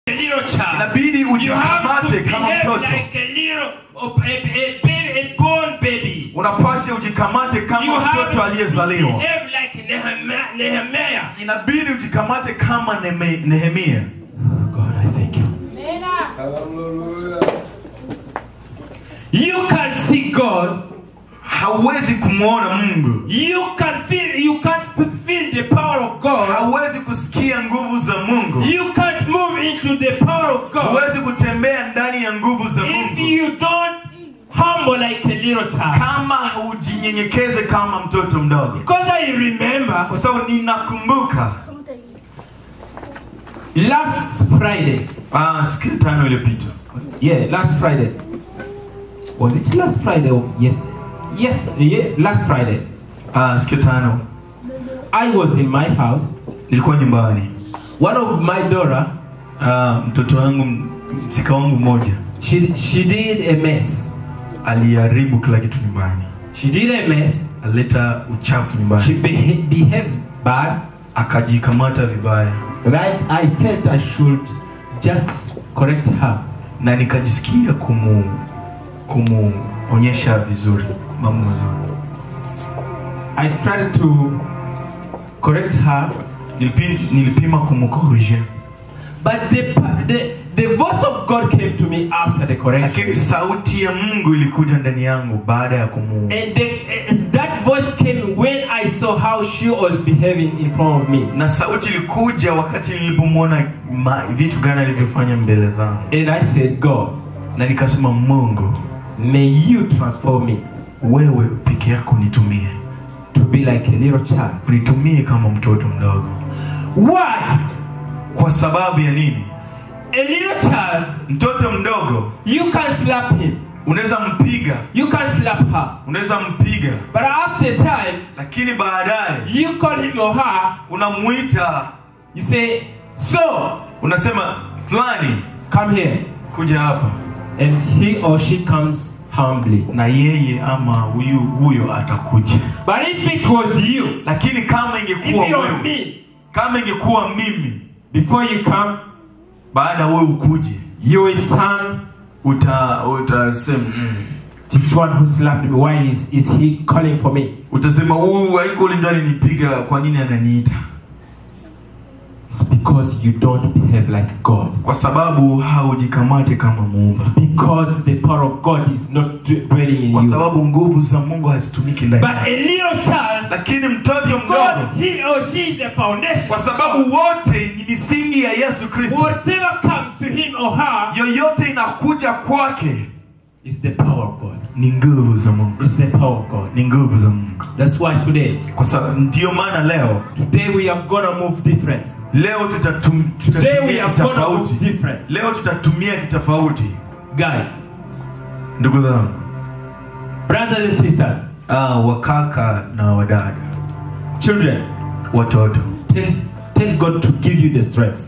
a little child. Inabidi ujikamate kama mtoto. Like a little a born baby. Unapaswa ujikamate kama mtoto aliyezaliwa. Behave like Nehemiah. Inabidi ujikamate kama Nehemia. God, I thank you. Hallelujah. You can see God. Hauwezi kumuona Mungu. You can't feel the power of God. Hauwezi kusikia nguvu za Mungu. You can't move into the power of God. Hauwezi kutembea ndani ya nguvu za Mungu. If you don't humble like a little child. Kama hujinyenyekeze kama mtoto mdogo. Because I remember, kwa sababu ninakumbuka last Friday. Siku 5 iliyopita. Yeah, last Friday. Was it last Friday or yes? Yes, yeah, last Friday. Siku 5. I was in my house. Nilikuwa nyumbani. One of my daughter, mtoto wangu, msika wangu mmoja, she did a mess. Aliharibu kila kitu nyumbani. She did a mess. Alileta uchafu nyumbani. She behaves bad. Akajikamata vibaya. Right, I felt I should just correct her. Na nikajisikia kumuonyesha vizuri, mambo mazuri. I tried to correct her. Nilipima kumukorrigea. But the voice of God came to me after the correction. Lakini sauti ya Mungu ilikuja ndani yangu baada ya And that voice came when I saw how she was behaving in front of me. Na sauti ilikuja wakati nilipomwona vitu gani alivyofanya mbele zangu. And I said, God, na nikasema, Mungu, may you transform me. Wewe peke yako nitumie. To be like a little child. Nitumie kama mtoto mdogo. Why? Kwa sababu ya nini? A little child, mtoto mdogo, you can slap him. Unaweza mpiga. You can slap her. Unaweza mpiga. But after time, lakini baadaye, you call him or her. Unamuita. You say, so. Unasema, fulani, come here. Kuja hapa. And he or she comes humbly. Na yeye ama huyo atakuja. But if it was you, lakini kama ingekuwa wewe, kama ingekuwa mimi, before you come, baada wewe ukuje, you will stand, utasema, this one who slapped me, why is he calling for me? Utasema, haiko ndani nipiga, kwa nini ananiita? It's because you don't behave like God. Kwa sababu haujikamate kama Mungu. It's because the power of God is not dwelling in you. Kwa sababu nguvu za Mungu hazitumiki ndani. But a little child, lakini mtoto mdogo, he or she is the foundation. Kwa sababu wote ni misingi ya Yesu Kristo. Whatever comes to him or her, yoyote inakuja kwake, is the power of God. Ni nguvu za Mungu. It's the power of God. Ni nguvu za Mungu. That's why today, kwa sababu ndio maana leo, today we are gonna move different. Leo tutatumia kitofauti. Leo tutatumia kitofauti. Guys, ndugu zangu, brothers and sisters, wakaka na wadada, children, watoto, tell God to give you the strength.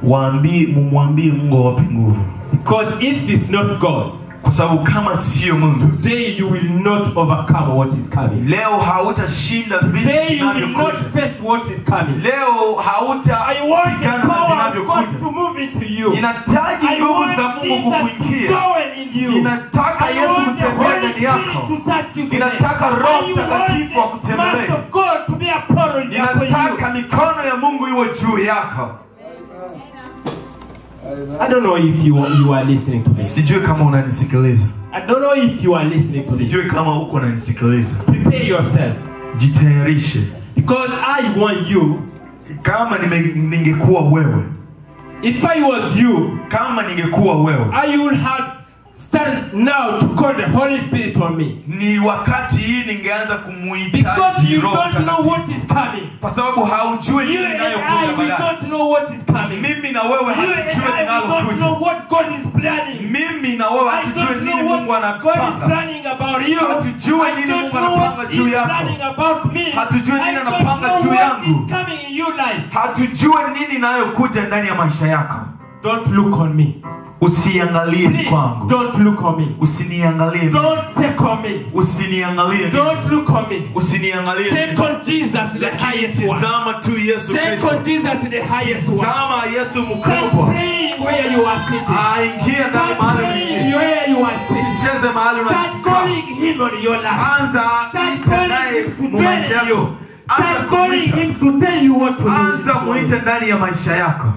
Mumwambie Mungu awape nguvu. Because if it's not God, kwa sababu kama sio Mungu, today you will not overcome what is coming. Leo hautashinda vitu vinavyokuja. Today you will not face what is coming. Leo hautapigana na vinavyokuja. To move into you. Inahitaji nguvu za Mungu kukuingia. Inataka Yesu kutembea ndani yako. Inataka Roho Mtakatifu akutembelee. Inataka mikono ya Mungu iwe juu yako. I don't know if you are listening to me. Sijui kama unanisikiliza. I don't know if you are listening to me. Sijui kama uko unanisikiliza. Prepare yourself. Jitayarishe. Because I want you. Kama ningekuwa wewe. If I was you. Kama ningekuwa wewe. I would have started now to call the Holy Spirit on me. Ni wakati hii ningeanza kumuita Roho. Because you don't know what is coming. Kwa sababu haujui nini inayokuja baadaye. You don't know what is coming. Mimi na wewe hatujui linalokuja. You don't know what God is planning. Mimi na wewe hatujui nini Mungu anapanga. God is planning about you. Hatujui nini Mungu anapanga juu yako. Hatujui nini anapanga juu yangu. Hatujui nini inayokuja ndani ya maisha yako. don't look on me. Usiangalie Please, kwangu. don't look on me. Usiniangalie. Don't check on me. Usiniangalie. Don't look on me. Usiniangalie. Check on Jesus, the highest one. Tazama tu Yesu Check Kristo. on Jesus, the highest one. Tazama Yesu Start mkubwa. praying where you are sitting. Aingie ndani Start mahali praying ulipo. where you are sitting. Usicheze mahali Start unakaa. calling him on your life. Anza Start ita calling naye him to maisha tell yako. you. Start calling him to tell you what to do. Anza muite ndani ya maisha yako.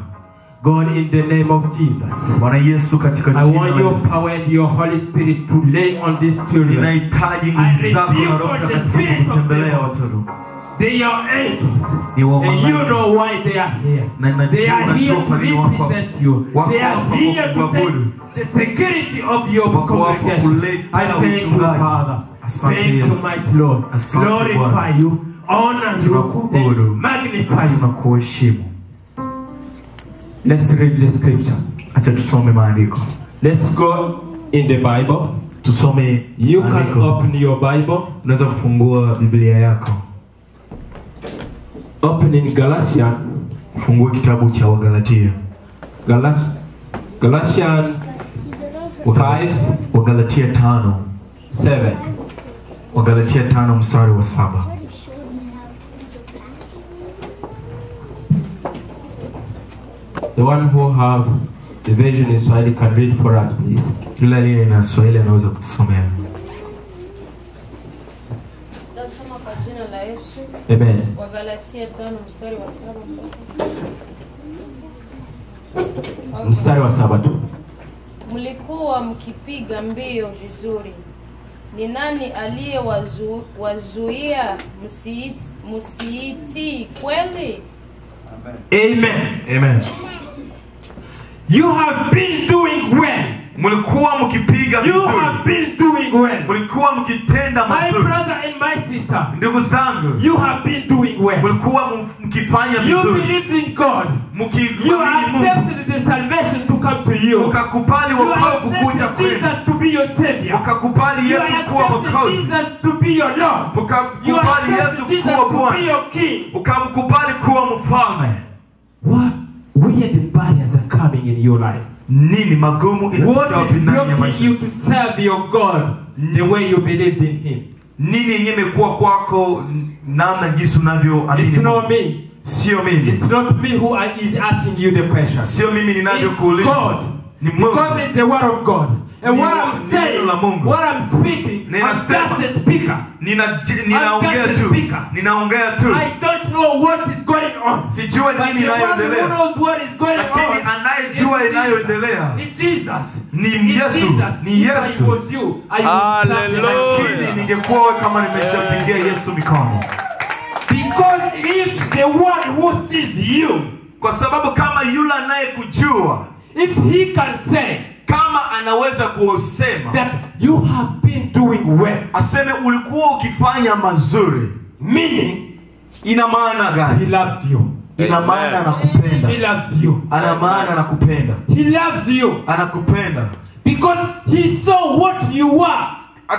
God, in the name of Jesus, Bwana Yesu katika I jina want la your Yesu. power and your Holy Spirit to lay on these children. Ninahitaji nguvu zako na Roho Mtakatifu kutembelea watoto. They are angels. Ni wa And you malaika. know why they are here. Na They are here to kwa nini wako represent you. wako They are hapa here to kuabudu. take the security of your Wako hapa congregation. kuleta I thank you, uchungaji. Father. Asante Thank you, Yesu. mighty Lord. Asante Glorify Bwana. you, honor you, Tunakuabudu. and magnify you. Tunakuheshimu. Let's read the scripture. Acha tusome maandiko. Let's go in the Bible. Tusome You can maandiko. open your Bible. Unaweza kufungua Biblia yako. Open in Galatians. Fungua kitabu cha Wagalatia. Galatians 5, Wagalatia 5. 7. Wagalatia 5 mstari wa 7. The one who have the version in Swahili can read for us, please. Yule aliye na Swahili anaweza kutusomea. Tasoma kwa jina la Yesu. Amen. Wagalatia 5 mstari wa 7. Mstari wa 7 tu. Mlikuwa mkipiga mbio vizuri. Ni nani aliyewazuia msiitii kweli? Amen. Amen. You have been doing well. Mlikuwa mkipiga You have vizuri. been doing well. Mlikuwa mkitenda My mazuri. brother and my sister, Ndugu zangu, you have been doing well. mlikuwa mkifanya You vizuri. believed in God. You Mkimwamini Mungu. accepted the salvation to come to you. Mkakubali You wokovu kuja accepted kwenu. Jesus to be your Savior. Mkakubali You Yesu kuwa accepted Mwokozi. Jesus to be your Lord. You Mkakubali Yesu accepted Jesus kuwa to be Bwana. your King. Mkamkubali kuwa mfalme. What? Where the barriers are coming in your life? Nini magumu inatoka What wapi is ndani ya blocking maisha? you to serve your God the way you believed in Him? Nini yenyewe imekuwa kwako namna jinsi unavyoamini? It's not Mungu? me. Sio mimi. It's not me who is asking you the question. Sio mimi It's ninavyokuuliza. God. Ni Mungu. Because it's the word of God. And Ni what neno I'm saying, la Mungu. what I'm speaking, I'm just Ninasema. a speaker. Ninaongea tu. Ninaongea tu. I don't know what is going on. Sijua But nini the one who inayoendelea. knows what is going Lakini on anayejua is inayoendelea It's Jesus. ni It's Yesu. Jesus. Ni If Yesu. I was you, I would clap your hands. Lakini ningekuwa wewe kama nimeshapigia Yesu mikono. Because if the one who sees you, Kwa sababu kama yule anayekujua, if he can say kama anaweza kusema that you have been doing well, aseme ulikuwa ukifanya mazuri, meaning ina maana he gani? loves you. Ina maana anakupenda. He loves you. Ana maana anakupenda. He loves you Anakupenda. because he saw what you are.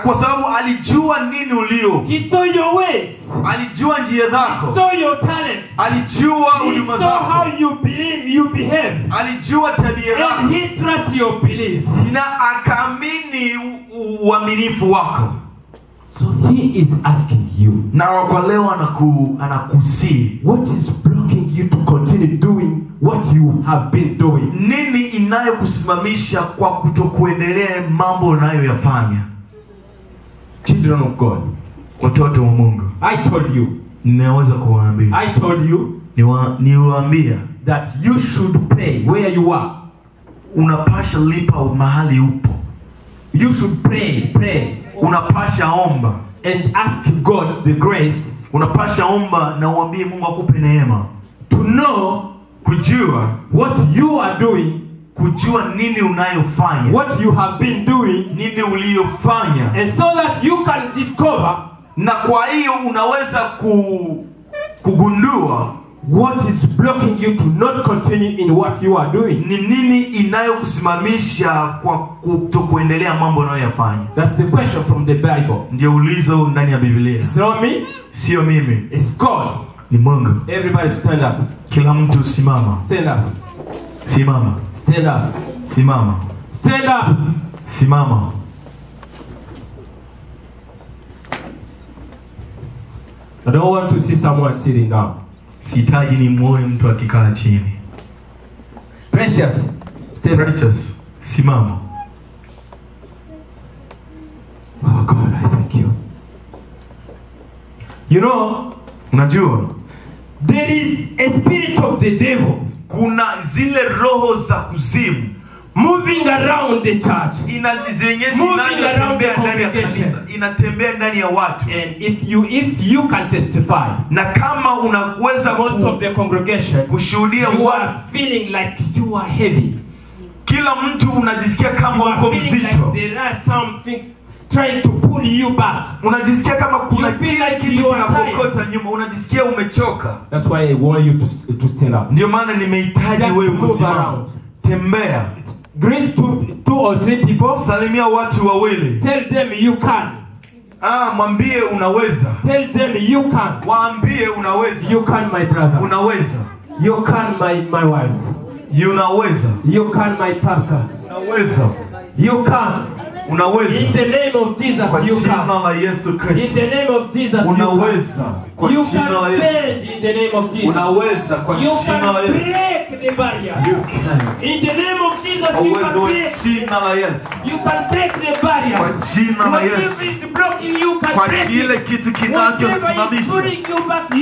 Kwa sababu alijua nini ulio. He saw your ways. Alijua njia zako. Saw your talents. Alijua He huduma saw how zako. you behave. Alijua tabia And zako. he trusts your belief. Na akaamini uaminifu wako. So he is asking you, Na kwa leo anakusii, what is blocking you to continue doing what you have been doing? nini inayokusimamisha kwa kutokuendelea mambo unayoyafanya? Children of God, Watoto wa Mungu, I told you, ninaweza kuwaambia, I told you niwaambia that you should pray where you are. unapasha lipa mahali upo. You should pray. Unapasha omba. And ask God the grace Unapasha omba na uambie Mungu akupe neema. to know Kujua what you are doing, kujua nini unayofanya. what you have been doing, Nini uliyofanya. and so that you can discover Na kwa hiyo unaweza kugundua what is blocking you to not continue in what you are doing. ni nini inayokusimamisha kwa kutokuendelea mambo unayoyafanya. That's the question from the Bible. Ndio ulizo ndani ya Biblia. It's not me, Sio mimi, it's God. ni Mungu. Everybody stand up. Kila mtu simama. Stand up. Simama. Stand up. Simama. Stand up. Simama. I don't want to see someone sitting down. Sihitaji nimuone mtu akikaa chini. Precious. Stand up. Precious. Simama. Oh God, I thank you. You know, Unajua, there is a spirit of the devil kuna zile roho za kuzimu moving around the church. Inatembea ndani ya watu. And if you can testify, na kama unaweza most of the congregation kushuhudia, you are feeling like you are heavy. Kila mtu unajisikia kama uko mzito. Like there are some things trying to pull you back. Unajisikia kama kuna kitu kinakukota nyuma, unajisikia umechoka. That's why I want you to stand up. Ndio maana nimehitaji wewe usimame. Tembea. Greet two or three people. Salimia watu wawili. Tell them you can. Mwambie unaweza. Tell them you can. Waambie unaweza. You can, my brother. Unaweza. You can, my wife. Unaweza. You can, my pastor. Unaweza. You can. Unaweza. In the name of Jesus, kwa you can. Jina la Yesu Kristo. In the name of Jesus, unaweza. Kwa you jina la Yesu. can in the name of Jesus. Unaweza kwa jina la Yesu. You can break the barrier. You can. In the name of Jesus, you can break. Jina la Yesu. You can break the barrier. Kwa jina la Yesu. Whatever is blocking you can kwa break it. kile kitu kinachosimamisha.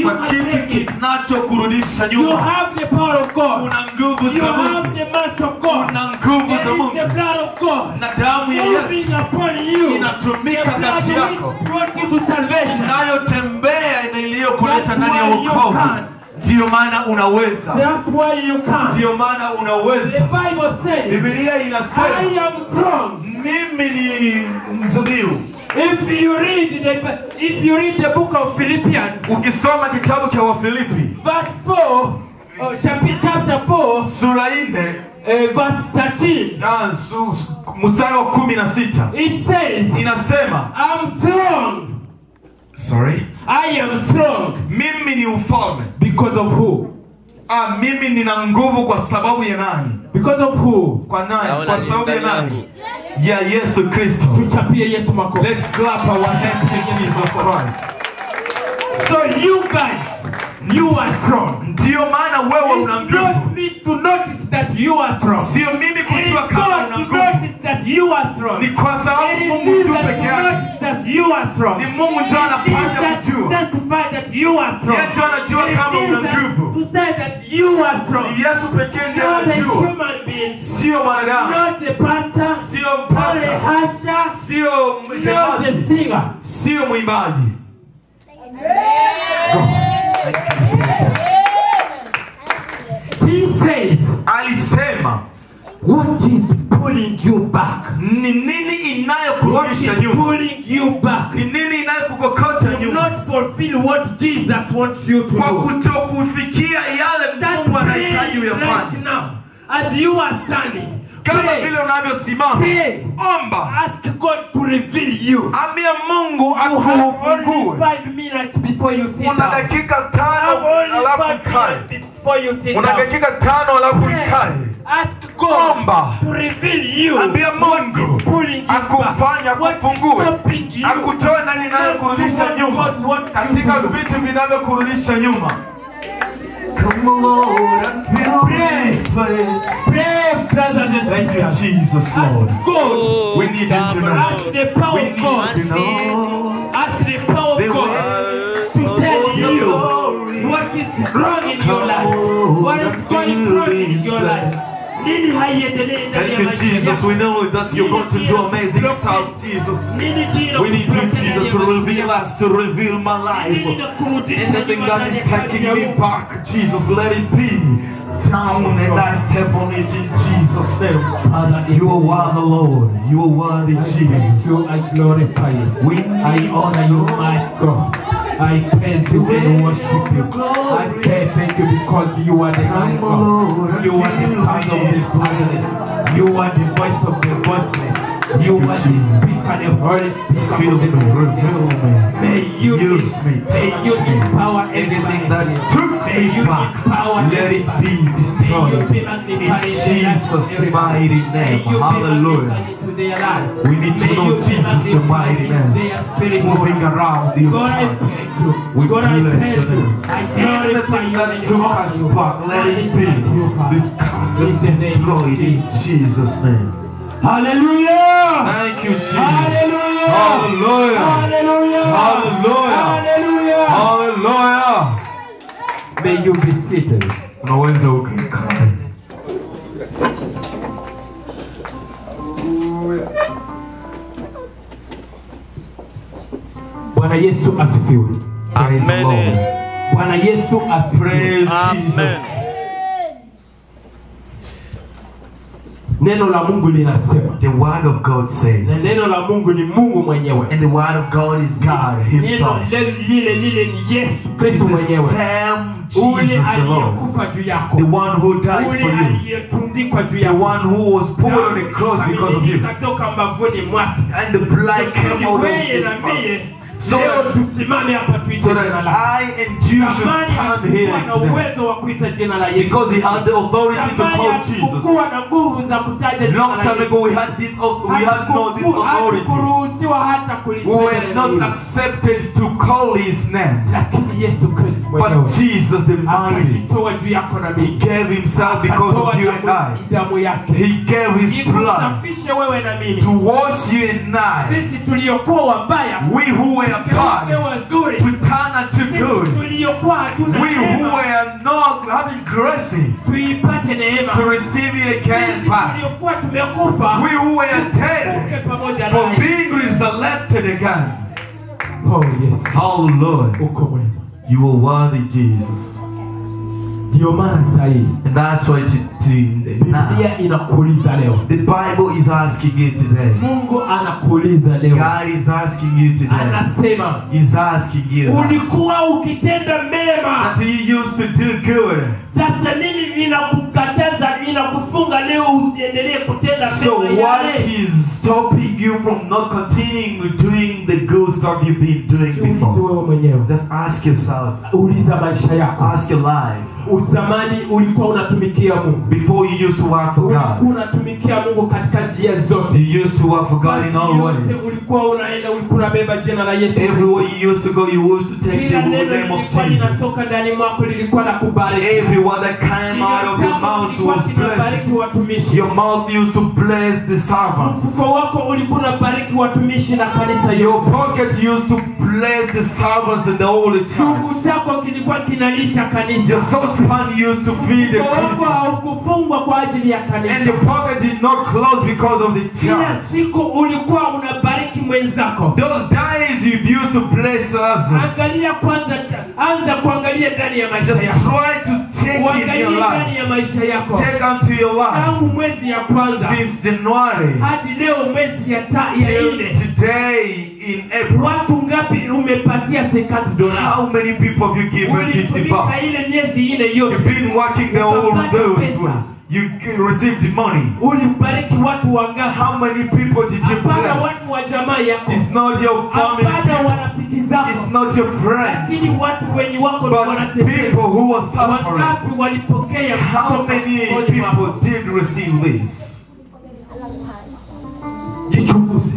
Kwa kitu kinachokurudisha nyuma. You have the power of God. Una nguvu za Mungu. You have the mass of God. Una nguvu za Mungu. The blood of God. Na damu ya Yesu inatumika kati yako. Inayotembea na iliyokuleta ndani ya wokovu. Ndio maana unaweza. That's why you can. Ndio maana unaweza. The Bible says, Biblia inasema, I am strong. Mimi ni mzuriu. If you read the book of Philippians, ukisoma kitabu cha Wafilipi, verse 4, chapter 4, sura 4, verse 13, mstari wa 16, it says, inasema, I'm strong. Sorry? I am strong. Mimi ni ufalme. Because of who? Mimi nina nguvu kwa sababu ya nani? Because of who? Kwa nani? Kwa sababu ya nani? Ya Yesu Kristo. Tuchapie Yesu makofi. Let's clap our hands to Jesus Christ. So you guys, you are strong. Ndio maana wewe una nguvu. Not me to notice that you are strong. Sio mimi kujua kama una nguvu. Notice that you are strong. Ni kwa sababu Mungu tu peke yake. That you are strong. Ni Mungu ndiye anapaswa kujua. Testify that you are strong. Yeye ndiye anajua kama una nguvu. To say that you are strong. Yesu pekee ndiye anajua. Sio mwanadamu. Not the pastor. Sio pastor. Not the usher. Sio mshemasi. Sio mwimbaji. He says, alisema, what is pulling you back? Ni nini inayokurudisha nyuma? Pulling you back. Ni nini inayokukokota nyuma? Not fulfill what Jesus wants you to do. Kwa kutokufikia yale Mungu anahitaji uyafanye. Right now, as you are standing, kama vile unavyosimama, omba, ask God to reveal you. Ambia Mungu akufungue. 5 minutes before you sit down. Una dakika 5 alafu kae. Before you sit down. Una dakika 5 alafu kae. Ask God to reveal you. Ambia Mungu akufanya kufungue. Akutoe ndani inayokurudisha nyuma. Katika vitu vinavyokurudisha nyuma. Come on, Lord, and fill this place. Pray, brothers and sisters. Thank you, Jesus, Lord. God. We need you to know. Ask the power of God. Ask the power of God to tell you what is wrong in your life. What is going wrong in your life. Thank you, Jesus. We know that you're going to do amazing stuff, Jesus. We need you, Jesus, to reveal us, to reveal my life. Anything that is taking me back, Jesus, let it be down and I step on it in Jesus' name. You are worthy, Lord. You are worthy, Jesus. I glorify you. I honor you, my God. I praise you and worship you. I say thank you because you are the God. You are the Son of the Fatherless. You are the voice of the voiceless. You are the speaker, the Holy Spirit. May you use me. May you empower everything that took me it back. Let it be destroyed. In Jesus' mighty name. Hallelujah. We need to know Jesus' mighty name. Moving around the church. We bless your name. Everything that took us back, let it be discussed and destroyed in Jesus' name. Hallelujah! Thank you, Jesus. Hallelujah! Hallelujah! Hallelujah! Hallelujah! Hallelujah! Hallelujah! May you be seated. Unaweza ukakaa. Bwana Yesu asifiwe. Praise the Lord. Bwana Yesu asifiwe. Praise Jesus. Neno la Mungu linasema. The word of God Na says. neno la Mungu ni Mungu mwenyewe. And the word of God is God himself. Neno lile ni Yesu Kristo The mwenyewe. same Ule Jesus the Lord. aliyekufa juu yako. The one who died Ule for you. aliyetundikwa juu The yako. one who was put on the cross because of you. Katoka mbavuni mwake. And the blood came out of Wewe na you. mie. So Leo tusimame hapa tuite So jina that lake. I and you should Zamani stand here hakukuwa na today. uwezo wa kuita jina la Yesu. Because he had the authority to Zamani call Jesus. hakukuwa na nguvu za kutaja jina Long la time Yesu. ago we had no this authority. Hatukuruhusiwa hata We kulitaja were jina not hilo. accepted to call his name. Lakini Yesu Kristo mwenyewe But Jesus the mighty, akajitoa juu yako na he mimi. gave himself because of you and I. Damu yake. He gave his blood Ikusafishe wewe na mimi. to wash you and I. Sisi tuliokuwa wabaya. We who were Tuwe bad wazuri. to turn unto Sisi good. tuliokuwa hatuna We who neema. were not having grace Tuipate neema. to receive it again Sisi back. tuliokuwa tumekufa. We who were dead Tuvuke pamoja for naye. being resurrected again. Oh yes. Oh Lord, Uko mwema. you are worthy, Jesus. Ndio maana sahihi. And that's why now Biblia inakuuliza leo. the Bible is asking you today. Mungu anakuuliza leo. God is asking you today. Anasema He's asking you ulikuwa ukitenda mema. that you used to do good. Sasa nini ninakukataza, ninakufunga leo usiendelee kutenda So mema what yale? is stopping you from not continuing doing the good stuff you've been doing Jiulize before? wewe mwenyewe. Just ask yourself. Uliza maisha yako. Ask your life. Uzamani ulikuwa unatumikia Mungu. Before you used to work for Ulikuwa God. unatumikia Mungu katika njia zote. You used to work for God in all Yote ways. ulikuwa unaenda, ulikuwa unabeba jina la Yesu. Everywhere you used to go, you used to take the Kila name neno of lilikuwa Jesus. linatoka ndani mwako lilikuwa la kubariki. Every word that came out of your mouth was blessed. watumishi. Your mouth used to bless the servants. Mfuko wako ulikuwa unabariki watumishi na kanisa Your yote. pocket used to bless the servants and the Holy Chungu Church. chako kilikuwa kinalisha kanisa. Your saucepan used to feed the Mfuko wako Christians. haukufungwa kwa ajili ya And kanisa. your pocket did not close because of the Kila church. siku ulikuwa unabariki mwenzako. Those days you used to bless us. Angalia kwanza, anza kuangalia ndani ya maisha Just yako. try to check in Uangalie your ndani life. ya maisha yako. Check onto your life. Tangu mwezi ya kwanza Since January hadi leo mwezi ya till nne. today in April. Watu ngapi umepatia $50? How many people have you given 50 Ulitumika bucks? ile miezi ile yote. You've been working the whole Ukapata those pesa. way. You received the money. Ulibariki watu wangapi? How many people did you Hapana bless? watu wa jamaa yako. It's not your family. Hapana warafiki zako. It's not your friends. Lakini watu wenye wako But wanateseka. people who are suffering. Wangapi walipokea How kutoka many mkononi mwako? people did receive this? Jichunguze.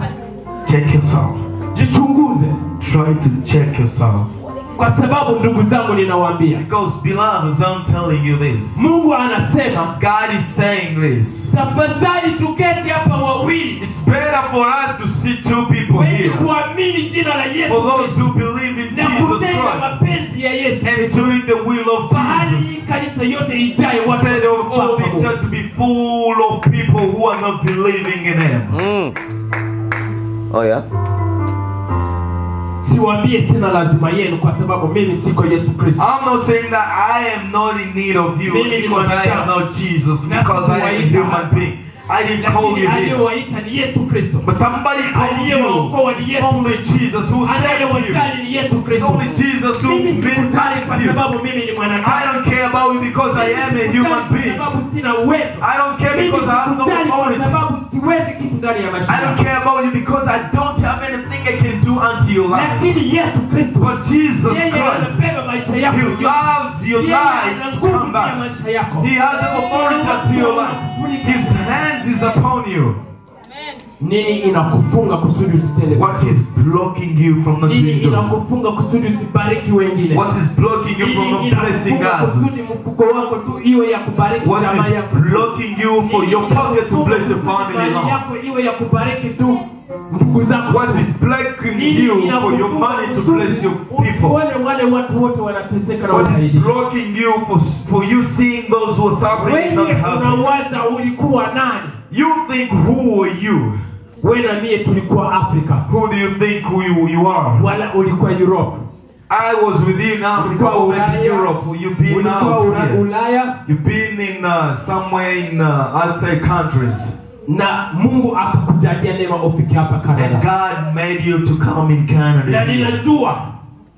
Check yourself. Jichunguze. Try to check yourself. Kwa sababu ndugu zangu ninawaambia. Because beloveds, I'm telling you this. Mungu anasema, God is saying this. tafadhali tuketi hapa wawili. It's better for us to see two people Wenye here. kuamini jina la Yesu. For those who believe in Na Jesus kutenda Christ mapenzi ya Yesu. and doing the will of Bahari hii Jesus. kanisa yote ijaye watu Instead of all this wafahamu. church to be full of people who are not believing in Him. Oh yeah. Siwaambie sina lazima yenu kwa sababu mimi siko Yesu Kristo. I'm not saying that I am not in need of you Mimi ni because I am not Jesus, because I am a human being. I didn't call you here. Aliyewaita ni Yesu Kristo. But somebody called Aliyewaokoa you. ni It's Yesu. only Jesus who saved you. Anayewajali ni Yesu It's Kristo. only Jesus who Mimi sikutali kwa vindicates you. sababu mimi ni I mwanadamu. don't care about you because I am a human Sikutali being. kwa sababu sina uwezo. I don't care Mimi because I have no sikutali kwa authority. sababu siwezi kitu ndani ya maisha I don't yako. care about you because I don't have anything I can do unto your life. Lakini Yesu Kristo, But Jesus yeye Christ, anabeba maisha yako. He loves your Yeye life ana to nguvu come ya back. maisha yako. He has the authority to your life. His hands is upon you. Nini inakufunga kusudi usitende? What is blocking you from not Nini doing good? inakufunga kusudi usibariki wengine? What is blocking you from not blessing kusudi others? mfuko wako tu iwe ya kubariki What jamaa is yako? blocking you for your pocket to bless your family Mali now? yako iwe ya kubariki tu ndugu zako. What is blocking you for your money to bless your people? Wale watu wote wanateseka na What is wasaidi. blocking you for you seeing those who are suffering and not Wewe happy? unawaza ulikuwa nani? You think who are you? Wewe na mie tulikuwa Afrika. Who do you think who you are? Wala ulikuwa Europe. I was within Africa Ulikuwa or maybe Ulaya. Europe. You've been Ulikuwa out here. Ulaya You've been in somewhere in outside countries. na Mungu akakujalia neema ufike hapa And Canada. God made you to come in Canada. Na ninajua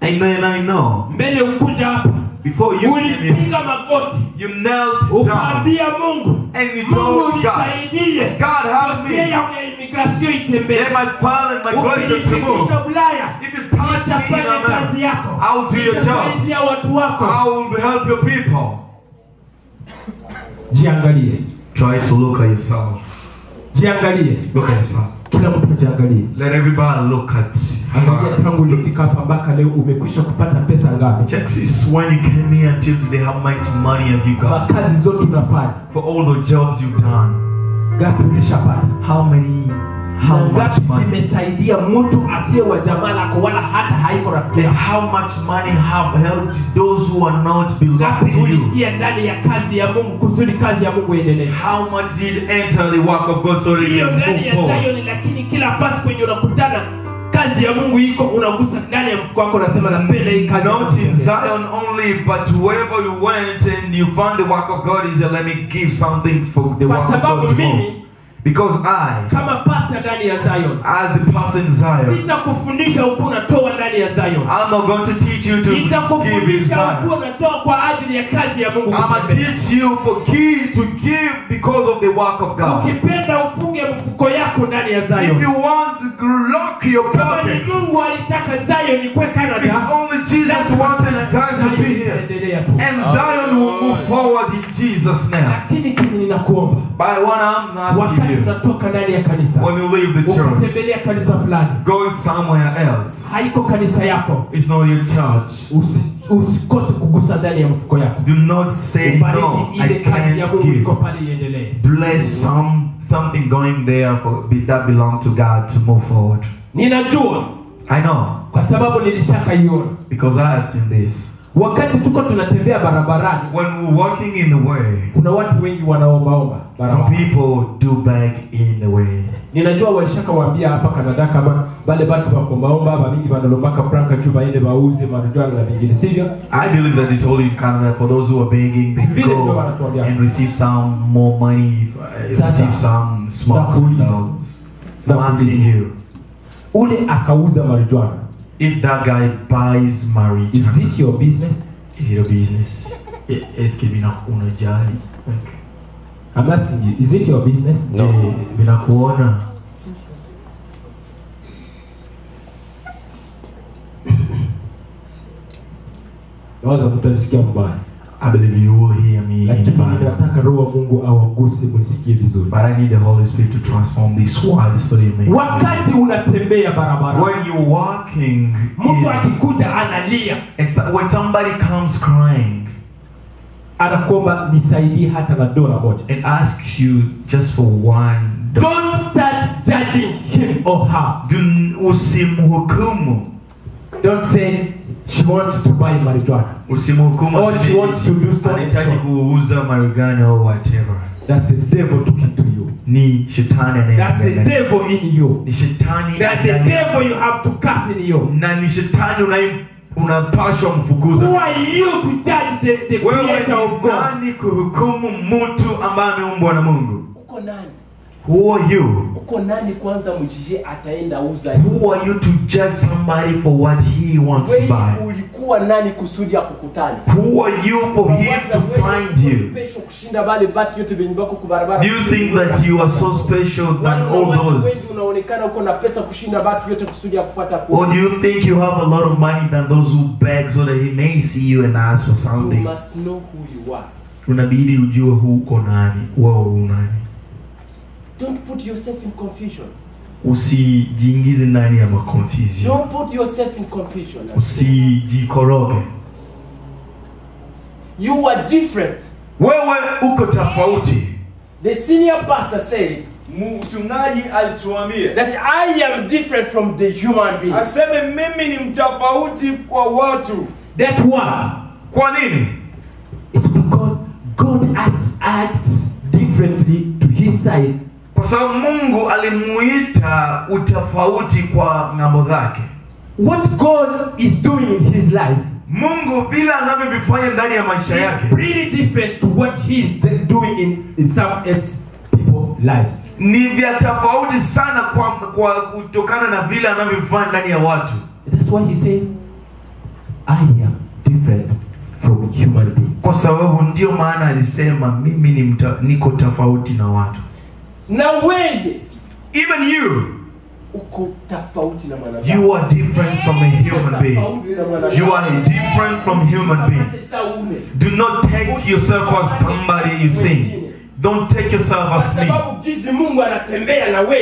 Amen, I know. mbele ukuja hapa Before you came in, ulipiga magoti you knelt down ukaambia Mungu, and you Mungu told God, nisaidie. God help me. Yeye ya immigration itembee. Let my plan and my blessing to move. Ukinifikisha Ulaya, If you touch me in nitafanya kazi America, yako. I'll do your job. Nitasaidia watu wako. I will help your people. Jiangalie. Try to look at yourself. Jiangalie. Look at yourself. Kila mtu jiangalie. Let everybody look at Angalia tangu her. ulifika hapa mpaka leo umekwisha kupata pesa ngapi? Check this when you came here until today, how much money have you got? Kazi zote unafanya. For all the jobs you've done, Ngapi ulishapata? how much Ngapi money? zimesaidia mtu asiye wa jamaa lako wala hata haiko rafiki yako? How much money have helped those who are not belong Ngapi to you? uliingia ndani ya kazi ya Mungu kusudi kazi ya Mungu iendelee? How much did enter the work of God so that you Hiyo can ndani move ya forward? Zion, lakini kila fasi kwenye unakutana kazi ya Mungu iko, unagusa ndani ya mfuko wako, unasema napenda hii kazi. Not in Zion only, but wherever you went and you found the work of God is let me give something for the Kwa work of sababu God to mimi move. Because I, kama pasta ndani ya Zion, as a person in Zion, sitakufundisha huko unatoa ndani ya Zion. I'm not going to teach you to give in Nitakufundisha huko Zion. unatoa kwa ajili ya kazi ya Mungu. I'm going to teach you to give because of the work of God. Ukipenda ufunge mfuko yako ndani ya If Zion. you want to lock your Kama ni pockets, Mungu alitaka Zion kwa it's Canada, only Jesus wanted Zion to be here. And Zion will move forward in Jesus' name. Lakini kile ninakuomba, But what I'm asking wakati you, tunatoka ndani ya kanisa, when you leave the church, ukitembelea kanisa fulani, going somewhere else, haiko kanisa yako, it's not your church. usikose kugusa ndani ya mfuko yako. Do not say no, Ubariki I ile kazi ya can't Mungu give. iko pale iendelee. Bless something going there that belongs to God to move forward. Ninajua I know, kwa sababu nilishakaiona. because I have seen this. Wakati tuko tunatembea barabarani, When we're walking in the way, kuna watu wengi wanaombaomba some barabara. people do beg in the way. Ninajua walishakawaambia hapa Canada kama wale watu wa kuombaomba bamingi wanalombaka franka juu baende bauze marujwa na vingine, sivyo? I believe that they told you in Canada for those who are begging, they go and receive some more money, receive some small dollars. I'm asking you, Ule akauza marijuana. if that guy buys marriage, Is it your business? is it a business? Est-ce que unajali? I'm asking you, is it your business? No. Vinakuona. Naweza mtanisikia mbaya. I believe you will hear me in the Lakini Bible. nataka Roho wa Mungu awaguse mnisikie vizuri. But I need the Holy Spirit to transform this word so you may. Wakati unatembea barabara, When you're walking, mtu akikuja analia, when somebody comes crying anakuomba nisaidie hata na dola moja. and asks you just for $1, Don't start judging him or her. usimhukumu. Don't say she wants to buy marijuana. Usimhukumu. Or she wants to do something. Anahitaji kuuza marijuana or whatever. That's the devil talking to you. Ni shetani That's the anayeongea. devil in you. Ni shetani. That's the devil you have to cast in you. Na ni shetani unapashwa mfukuza. Who are you to judge the creator of God? Nani kuhukumu mtu ambaye ameumbwa na Mungu? Uko nani? Who are you? Uko nani kwanza mjije ataenda uza? Who are you to judge somebody for what he wants to buy? Wewe ulikuwa nani kusudi ya kukutana? Who are you for him to find you? Special kushinda bale batu yote venye bako kubarabara. Do you think that you are so special than all those? Unaonekana uko na pesa kushinda batu yote kusudi ya kufuata kwa. Or do you think you have a lot of money than those who beg so that he may see you and ask for You something? must know who you are. Unabidi ujue uko nani, wao unani. Don't put yourself in confusion. Usijiingize ndani ya confusion. Don't put yourself in confusion. Usijikoroge. You are different. Wewe uko tofauti. The senior pastor said mchungaji alituambia that I am different from the human being. aseme mimi ni mtofauti kwa watu. That what? Kwa nini? It's because God acts differently to his side. Kwa sababu Mungu alimuita utofauti kwa ngambo zake. What God is doing in his life, Mungu bila anavyofanya ndani ya maisha yake, is pretty different to what he is doing in some else people's lives. Ni vya tofauti sana kwa kutokana na vile anavyofanya ndani ya watu. That's why he said, I am different from human beings. Kwa sababu ndio maana alisema mimi niko tofauti na watu. Na wewe Even you, uko tofauti na mwanadamu. you are different from a human being. You are different from human being. Do not take yourself as somebody you think. Don't take yourself as me.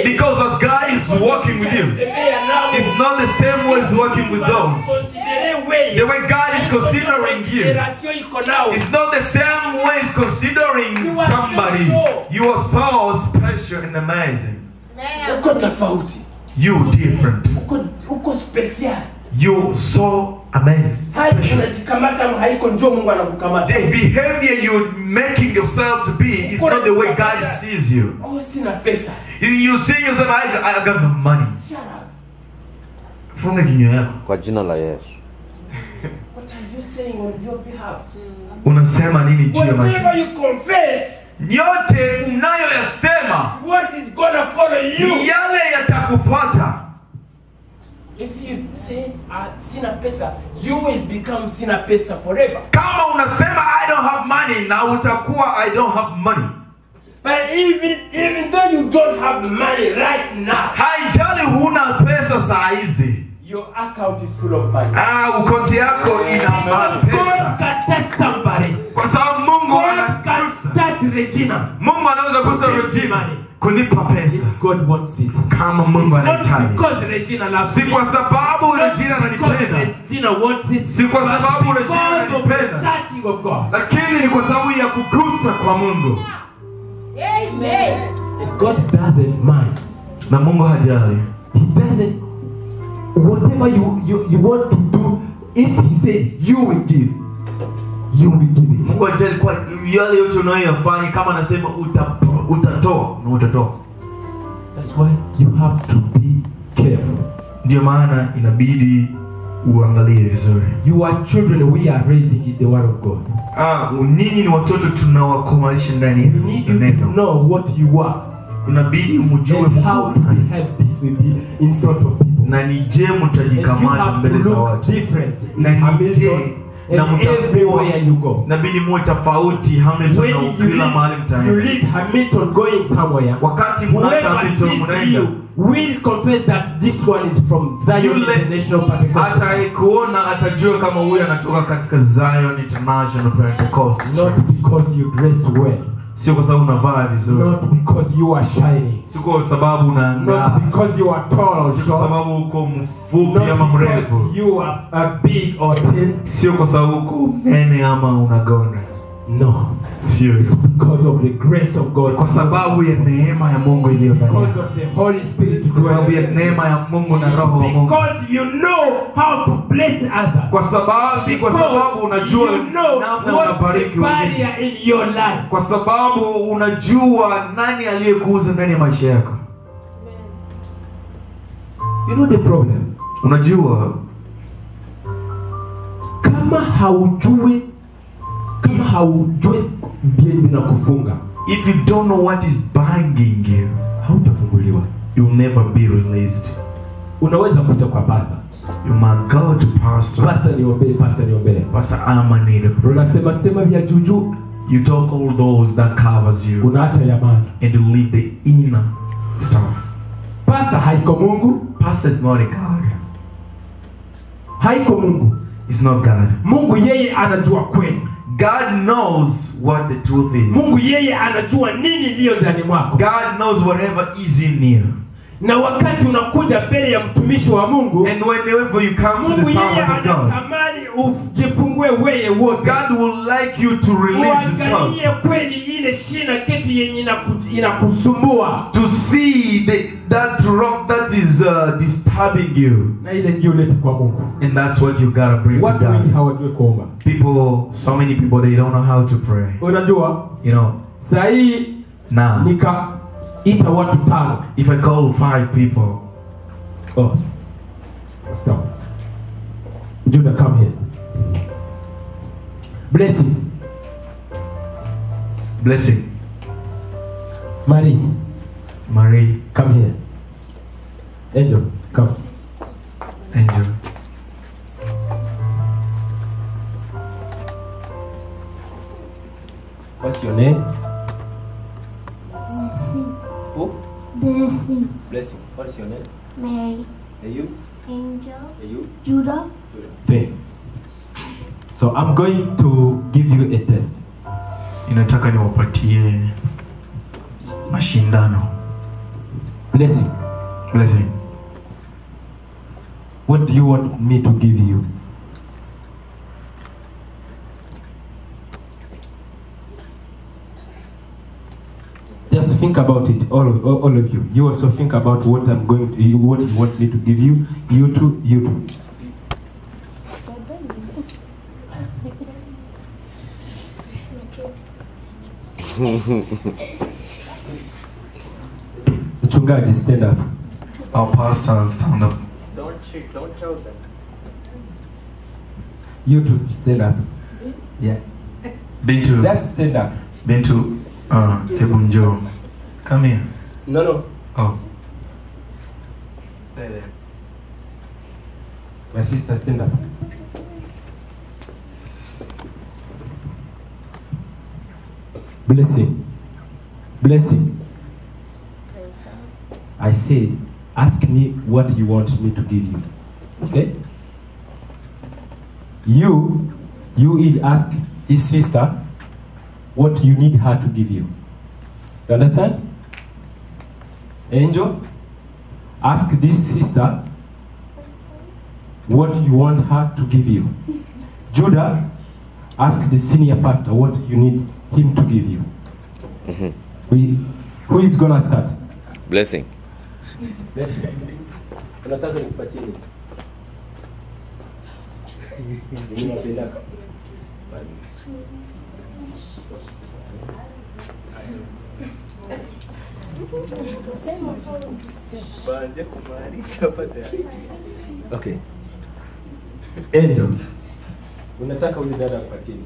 Because as God is working with you, it's not the same way He's working with those. The way God is considering you, it's not the same way He's considering somebody. You are so special and amazing. You different. You so amazing. The behavior you're making yourself to be is not the way God sees you. You see yourself, I got no money. Funga kinywa yako. Kwa jina la Yesu. What are you saying on your behalf? Unasema nini juu ya maisha? Whatever you confess, yote unayoyasema what is gonna follow you. yale yatakupata. If you say sina pesa, you will become sina pesa forever. Kama unasema I don't have money, na utakuwa I don't have money. But even though you don't have money right now, haijali huna pesa saa hizi, your account is full of money. Ukonti yako ina pesa. God can touch somebody. Kwa sababu Mungu God can touch Regina. Mungu anaweza kugusa Regina kunipa pesa. God wants it. Kama Mungu anahitaji. Not because Regina loves si kwa sababu Regina ananipenda. Regina wants it. Si kwa sababu Regina ananipenda. Touching of God. Lakini ni kwa sababu ya kugusa kwa Mungu. Amen. And God doesn't mind. Na Mungu hajali. He doesn't. Whatever you want to do, if He said you will give, you will give it. Mungu hajali kwa yale yote unayoyafanya. Kama anasema utatoa na utatoa. That's why you have to be careful. Ndio maana inabidi uangalie vizuri. You are children, we are raising in the word of God. Ninyi ni watoto tunawakomalisha ndani ya We need you to know what you are. Unabidi umjue and how to behave in front of people. Na ni je mtajikamata mbele za watu. Na ni je na everywhere you go. Inabidi muwe tofauti Hamilton na kila mahali mtaenda. You leave Hamilton going somewhere. Wakati mnaacha Hamilton mnaenda, will confess that this one is from Zion International Pentecostal. Ataikuona atajua kama huyu anatoka katika Zion International Pentecostal. Not because you dress well. Sio kwa sababu unavaa vizuri. Not because you are shining. Sio kwa sababu unang'aa. Not because you are tall. Sio kwa sababu uko mfupi ama mrefu. Not because you are big or thin. Sio kwa sababu uko nene ama unagonda. No. It's because of the grace of God. Kwa sababu ya neema ya Mungu iliyo ndani. Because of the Holy Spirit. Kwa sababu ya neema ya Mungu na Roho wa Mungu. Because you know how to bless others. Kwa sababu unajua namna unabariki wengine. In your life. Kwa sababu unajua nani aliyekuuza ndani ya maisha yako. You know the problem. Unajua kama haujui bibi na kufunga. If you don't know what is binding you, hautafunguliwa. you'll never be released. Unaweza kuja kwa pastor. You might go to pastor. Pastor niombee, pastor niombee. Pastor, I'm in need of prayer. Unasema sema vya juju, You talk all those that covers you, unaacha ya maana. and you leave the inner stuff. Pastor haiko Mungu, Pastor is not a God. haiko Mungu. It's not God. Mungu yeye anajua kweli. God knows what the truth is. Mungu yeye anajua nini iliyo ndani mwako. God knows whatever is in you. Na wakati unakuja mbele ya mtumishi wa Mungu, And whenever you come to Mungu the yeye servant of God, anatamani ujifungue wewe wote. God will like you to release yourself. Uangalie kweli ile shina kitu yenye inakusumbua. To see that rock that is disturbing you. Na ile ndio leta kwa Mungu. And that's what you gotta bring to Watu wengi God. hawajui kuomba. People, so many people, they don't know how to pray. Unajua, You know, saa hii now, nikaita watu 5. if I call 5 people, Oh. Stop. Judah, come here. Blessing. Blessing, Marie, Marie, come here. Angel, come. Angel, What's your name? Blessing. Who? Blessing. Blessing. What's your name? Mary. Are you? Angel. Are you? Judah. Thank you. So I'm going to give you a test. inataka niwapatie mashindano. Blessing. Blessing, What do you want me to give you? Just think about it, all of you. You also think about what I'm going to, what you want me to give you. You too, you too. Mchungaji, stand up. our pastor, stand up. Don't tell them. You too, stand up. Yeah. Bintu, Let's stand up. Bintu, hebu njoo. Come here. No. Oh. Stay there. My sister, stand up. Blessing. Blessing. I said, ask me what you want me to give you. Okay? You will ask his sister what you need her to give you. You understand? Angel, ask this sister what you want her to give you. Judah, ask the senior pastor what you need him to give you. Who is gonna start? Blessing. Blessing. Unataka nikupatie nini? Mimi napenda. Okay. Angel, unataka huyu dada akupatie nini?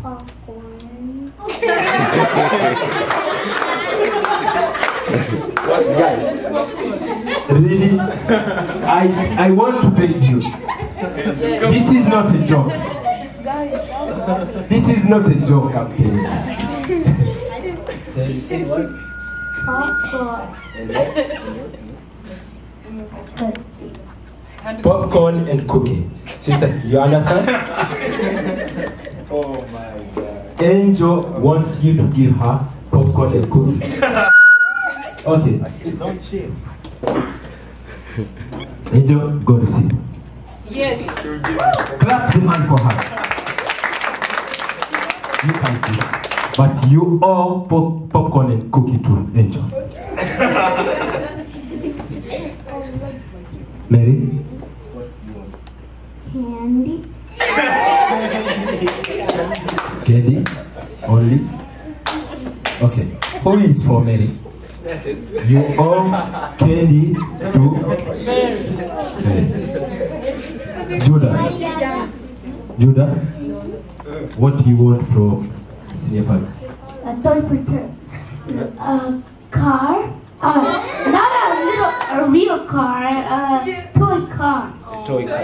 Popcorn. What guy? Really? I want to beg you. This is not a joke. This is not a joke, I'm telling you. Popcorn. Popcorn and cookie. Sister, you understand? Oh my God. Angel wants you to give her popcorn and cookie. Okay. Don't chill. Angel, go to sleep. Yes. Clap the hand for her. You can see. But you all popcorn and cookie to Angel. Mary? Candy. Candy? Only? Okay. Who is for Mary? You all candy to Mary. Judah. Judah? What do you want from senior pastor? A toy for her. A car Not a real car, a toy car. Toy car.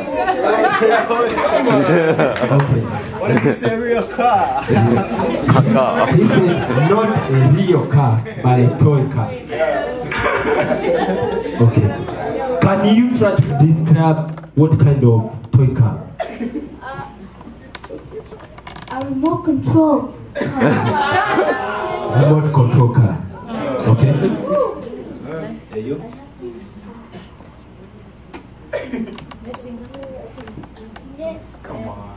Okay. What if you say real car? This is not a real car, but a toy car. Okay. Can you try to describe what kind of toy car? A remote control. Remote control car. Okay. Hey, you? Yes. Come on.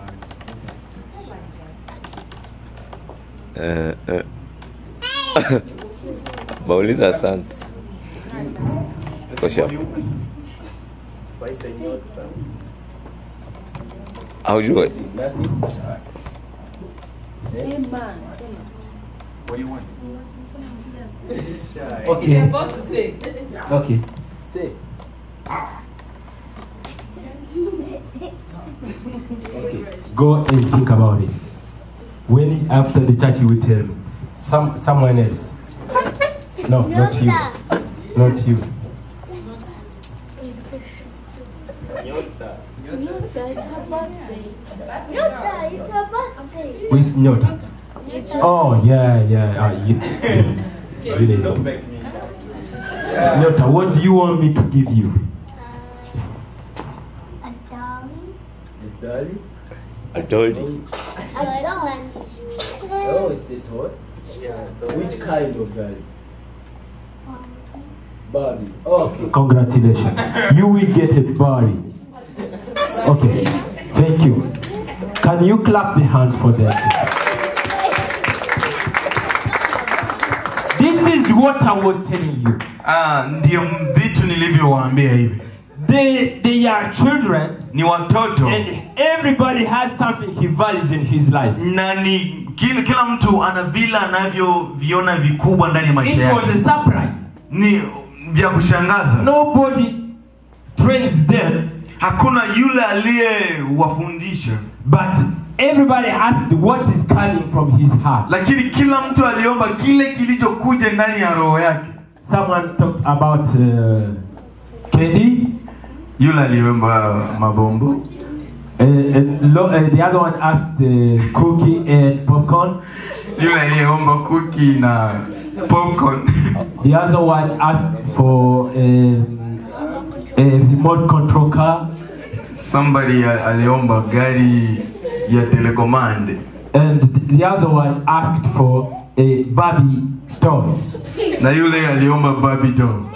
Bauliza asante. Kosha. Aujue. What do you want? Okay. Okay. Say. Okay. Go and think about it. When after the church you will tell me. Someone else. No, not you. Not you. Who is Nyota? Oh, yeah. Really. Don't make me shout. Nyota, what do you want me to give you? A dolly. Dolly? I told you. A dolly. Oh, it's a toy? Yeah. Which kind of dolly? Barbie. Okay. Congratulations. You will get a body. Okay. Thank you. Can you clap the hands for them? This is what I was telling you. Ndio vitu nilivyowaambia hivi. They are children, Ni watoto. and everybody has something he values in his life. Na ni kila mtu ana vile anavyoviona vikubwa ndani ya maisha It yake. was a surprise. Ni vya kushangaza. Nobody trained them, Hakuna yule aliyewafundisha. but everybody asked what is coming from his heart. Lakini kila mtu aliomba kile kilichokuja ndani ya roho yake. Someone talked about candy. Yule aliomba mabombo. The other one asked cookie and popcorn. Yule aliomba cookie na popcorn. The other one asked for a remote control car. Somebody aliomba gari ya telecommand. And the other one asked for a Barbie doll. Na yule aliomba Barbie doll.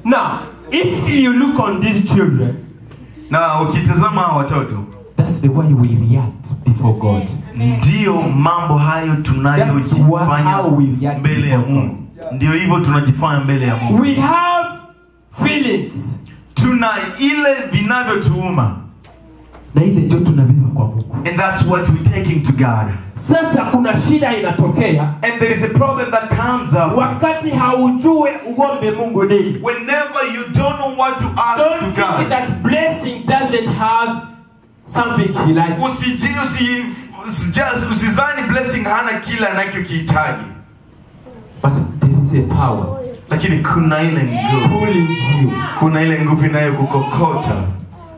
Now, if you look on these children, Na ukitazama watoto, that's the way we react before God. ndio mambo hayo That's how tunayojifanya we react mbele ya before God. Mungu. Ndio hivyo tunajifanya mbele ya Mungu. We have feelings. Tuna ile vinavyotuuma. Na ile ndio tunabeba kwa Mungu. And that's what we're taking to God. Sasa kuna shida inatokea And there is a problem that comes up. wakati haujue uombe Mungu nini. Whenever you don't know what to ask Don't to think God. that blessing doesn't have something he likes. Usizani blessing hana kila anachokihitaji. But there is a power Lakini kuna ile nguvu. pulling you. Kuna ile nguvu inayokukokota.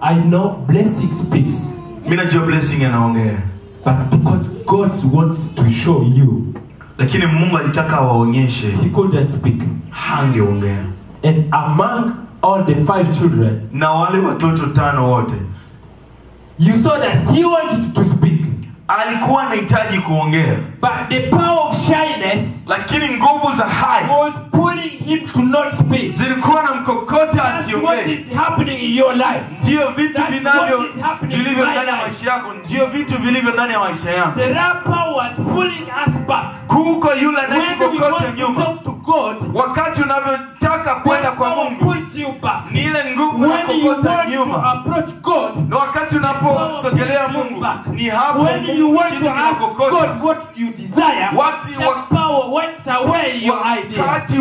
I know blessing speaks, Mimi najua blessing anaongea. but because God wants to show you, Lakini Mungu alitaka awaonyeshe. he couldn't speak. Hangeongea. And among all the 5 children, Na wale watoto 5 wote, you saw that he wanted to speak, alikuwa anahitaji kuongea. but the power of shyness Lakini nguvu za hai was pulling him to not speak. zilikuwa na mkokota That's what asiongee. is happening in your life. Ndio vitu That's vinavyo what is happening in vilivyo my ndani ya life. maisha yako, ndio vitu vilivyo ndani ya maisha yangu. The rapper was pulling us back. Kuko yule When we anayetukokota want to nyuma. talk to God, Wakati unavyotaka kwenda kwa power Mungu, pulls you back. ni ile nguvu When you inakokota want to nyuma. approach God, Na wakati unaposogelea Mungu, ni hapo when you want kitu to ask kinakokota. God what you desire, Wakati that power wipes away your ideas. Wakati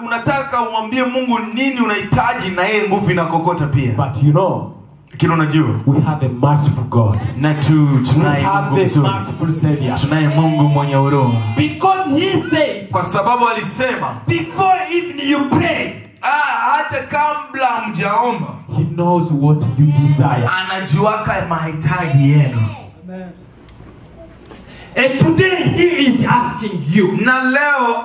unataka umwambie Mungu nini unahitaji, na yeye nguvu inakokota pia. But you know, Kila unajua. We have a merciful God. Na We tunaye have Mungu a mzuri. merciful Savior. Tunaye Mungu mwenye huruma. Because he said, Kwa sababu alisema, before even you pray, hata kabla mjaomba, He knows what you desire. anajuaka mahitaji yenu. and today he is asking you. Na leo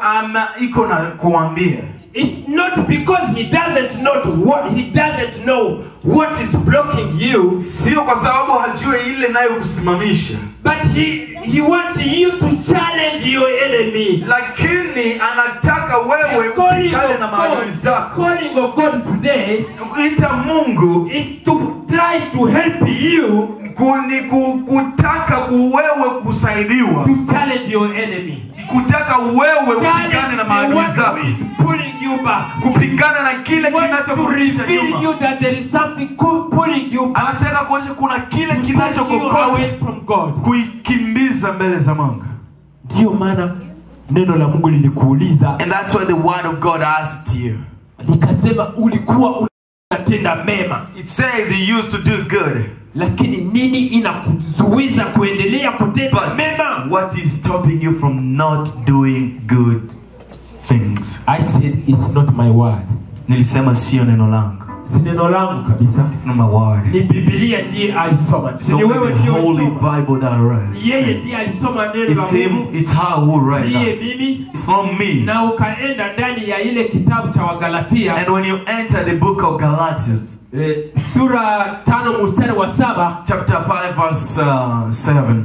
iko na kuambia. It's not because he doesn't know what is blocking you. Sio kwa sababu hajui ile nayo kusimamisha. But he wants you to challenge your enemy. Lakini anataka wewe kupigana na maadui zako. Calling of God today Kuita Mungu is to try to help you kutaka wewe kusaidiwa. to challenge your enemy. Kutaka wewe kupigana na maadui zako. Pulling you back. Kupigana na kile kinachokurudisha nyuma. You that there is something pulling you back. Anataka kuonyesha kuna kile kinachokukokota away from God. Kuikimbiza mbele za Mungu. Ndio maana neno la Mungu lilikuuliza. And that's why the word of God asked you. Likasema ulikuwa unatenda mema. It said they used to do good. Lakini nini inakuzuiza kuendelea kutenda mema? What is stopping you from not doing good things? I said it's not my word. Nilisema sio neno langu. Si neno langu kabisa. It's not my word. Ni Biblia ndiye alisoma. Ni wewe ndiye Holy Bible that I read. Yeye ndiye alisoma neno la Mungu. It's how who read that. Mimi. It's not me. Na ukaenda ndani ya ile kitabu cha Wagalatia. And when you enter the book of Galatians, sura 5 mstari wa 7, chapter 5 verse 7,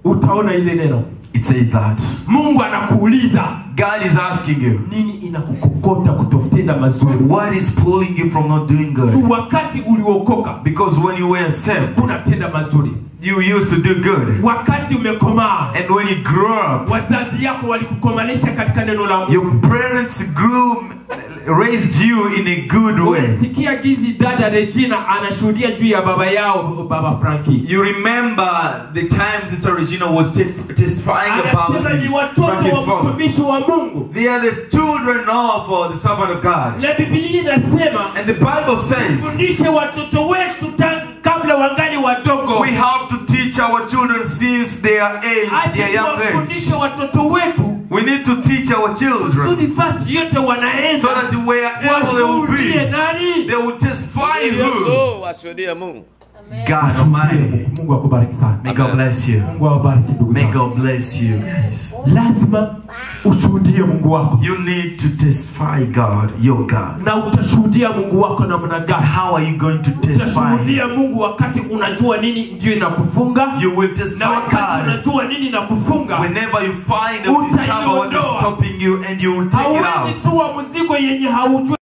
utaona ile neno. It says that Mungu anakuuliza, God is asking you, nini inakukokota kutotenda mazuri? What is pulling you from not doing good? Tu wakati uliokoka, because when you were saved, unatenda mazuri. You used to do good. Wakati umekomaa, and when you grew up, wazazi yako walikukomalisha katika neno la Mungu. Your parents raised you in a good way. Sikia gizi dada Regina anashuhudia juu ya baba yao, baba Frankie. You remember the time Sister Regina was testifying about Frankie's father. They are the children of the servant of God. Na Biblia inasema, and the Bible says, fundishe watoto wetu kabla wangali wadogo. We have to teach our children since they are young age. Fundishe watoto wetu. We need to teach our children so that wherever they will be, they will testify who? God Almighty. May God bless you. May God bless you. Lazima ushuhudie Mungu wako. You need to testify God, your God. Na utashuhudia Mungu wako namna gani? How are you going to testify? Utashuhudia Mungu wakati unajua nini ndio inakufunga. You will testify God. Unajua nini inakufunga. Whenever you find or discover what is stopping you, and you will take it out. Hauwezi tu mzigo yenye haujui.